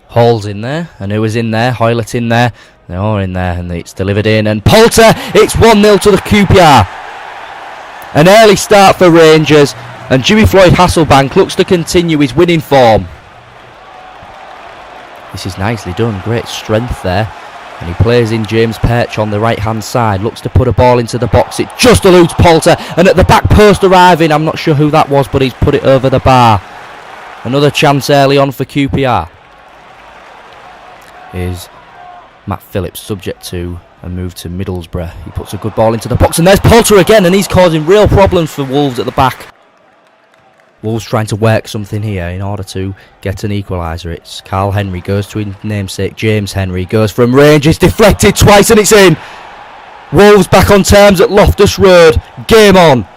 Hall's in there, and who was in there? Hoylett in there. They're all in there, and it's delivered in. And Poulter, it's 1-0 to the QPR. An early start for Rangers, and Jimmy Floyd Hasselbank looks to continue his winning form. This is nicely done, great strength there. And he plays in James Perch on the right hand side, looks to put a ball into the box, it just eludes Poulter, and at the back post arriving, I'm not sure who that was, but he's put it over the bar. Another chance early on for QPR. Is Matt Phillips subject to a move to Middlesbrough. He puts a good ball into the box, and there's Poulter again, and he's causing real problems for Wolves at the back. Wolves trying to work something here in order to get an equaliser. It's Carl Henry, goes to his namesake James Henry, goes from range, it's deflected twice and it's in. Wolves back on terms at Loftus Road. Game on.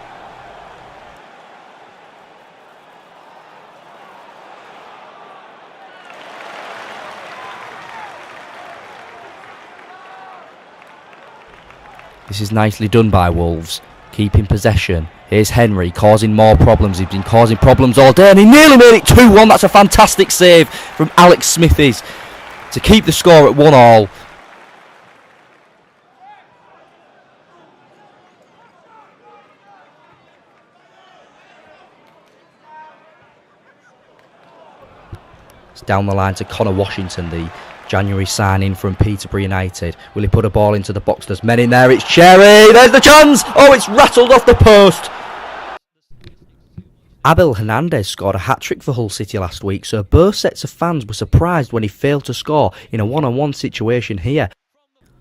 This is nicely done by Wolves, keeping possession. Here's Henry causing more problems. He's been causing problems all day and he nearly made it 2-1. That's a fantastic save from Alex Smithies to keep the score at 1-1. It's down the line to Connor Washington, the January signing from Peterborough United. Will he put a ball into the box? There's men in there. It's Cherry. There's the chance. Oh, it's rattled off the post. Abel Hernandez scored a hat-trick for Hull City last week, so both sets of fans were surprised when he failed to score in a one-on-one situation here.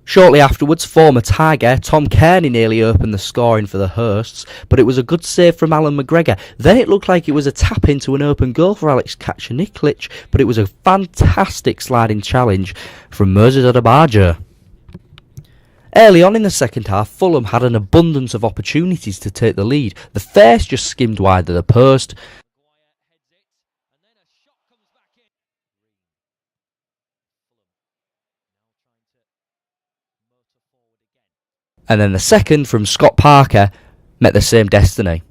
Shortly afterwards, former Tiger Tom Kearney nearly opened the scoring for the hosts, but it was a good save from Alan McGregor. Then it looked like it was a tap into an open goal for Alex Kacaniklic, but it was a fantastic sliding challenge from Moses Odebajo. Early on in the second half, Fulham had an abundance of opportunities to take the lead. The first just skimmed wide of the post. And then the second from Scott Parker met the same destiny.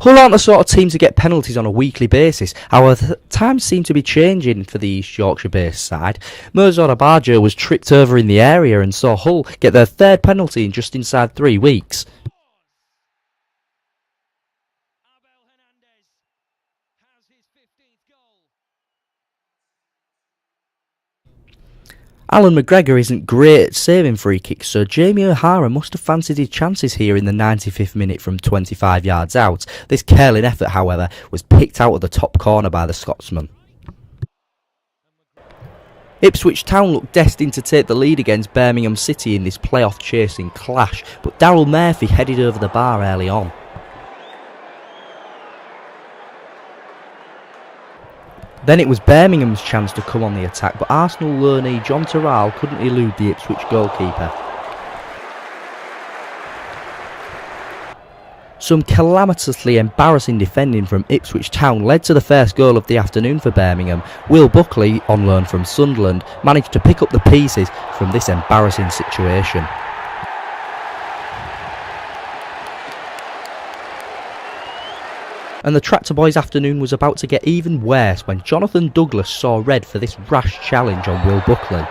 Hull aren't the sort of team to get penalties on a weekly basis. However, times seem to be changing for the East Yorkshire-based side. Moses Odebajo was tripped over in the area and saw Hull get their third penalty in just inside 3 weeks. Alan McGregor isn't great at saving free kicks, so Jamie O'Hara must have fancied his chances here in the 95th minute from 25 yards out. This curling effort, however, was picked out of the top corner by the Scotsman. Ipswich Town looked destined to take the lead against Birmingham City in this playoff chasing clash, but Daryl Murphy headed over the bar early on. Then it was Birmingham's chance to come on the attack, but Arsenal loanee John Terrell couldn't elude the Ipswich goalkeeper. Some calamitously embarrassing defending from Ipswich Town led to the first goal of the afternoon for Birmingham. Will Buckley, on loan from Sunderland, managed to pick up the pieces from this embarrassing situation. And the Tractor Boys' afternoon was about to get even worse when Jonathan Douglas saw red for this rash challenge on Will Buckley.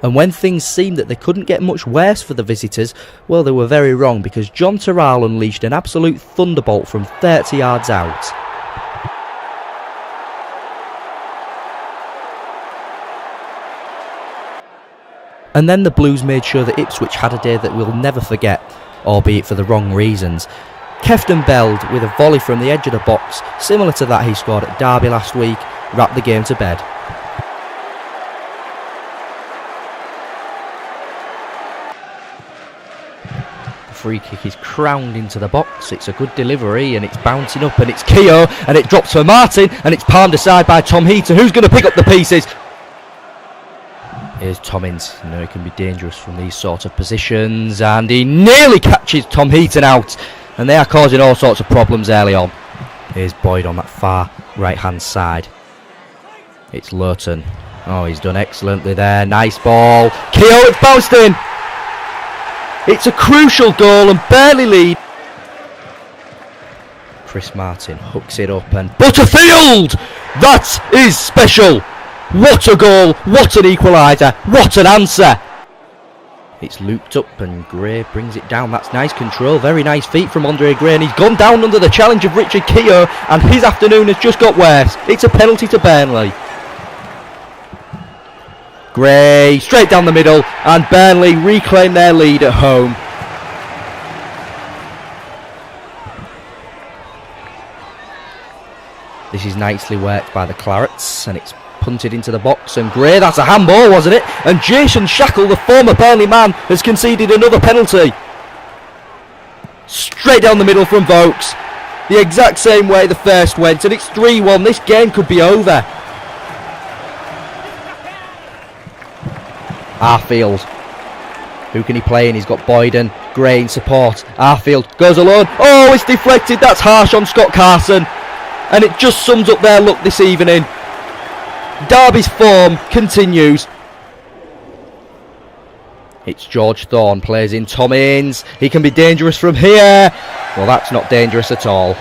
And when things seemed that they couldn't get much worse for the visitors, well, they were very wrong, because John Terrell unleashed an absolute thunderbolt from 30 yards out. And then the Blues made sure that Ipswich had a day that we'll never forget, albeit for the wrong reasons. Kefton Beld, with a volley from the edge of the box, similar to that he scored at Derby last week, wrapped the game to bed. The free kick is crowned into the box, it's a good delivery and it's bouncing up and it's Keogh and it drops for Martin and it's palmed aside by Tom Heaton, who's going to pick up the pieces. Here's Tommins. You know he can be dangerous from these sort of positions, and he nearly catches Tom Heaton out, and they are causing all sorts of problems early on. Here's Boyd on that far right hand side. It's Lurton. Oh, he's done excellently there. Nice ball. Keogh, it's bounced in. It's a crucial goal and Burnley lead. Chris Martin hooks it up and Butterfield! That is special! What a goal, what an equaliser, what an answer! It's looped up and Gray brings it down. That's nice control, very nice feet from Andre Gray, and he's gone down under the challenge of Richard Keogh, and his afternoon has just got worse. It's a penalty to Burnley. Gray straight down the middle, and Burnley reclaim their lead at home. This is nicely worked by the Clarets, and it's punted into the box, and Gray, that's a handball, wasn't it? And Jason Shackle, the former Burnley man, has conceded another penalty. Straight down the middle from Vokes, the exact same way the first went, and it's 3-1. This game could be over. Arfield, who can he play in? He's got Boyden, Gray in support. Arfield goes alone. Oh, it's deflected. That's harsh on Scott Carson, and it just sums up their luck this evening. Derby's form continues. It's George Thorne, plays in Tom Innes. He can be dangerous from here. Well, that's not dangerous at all.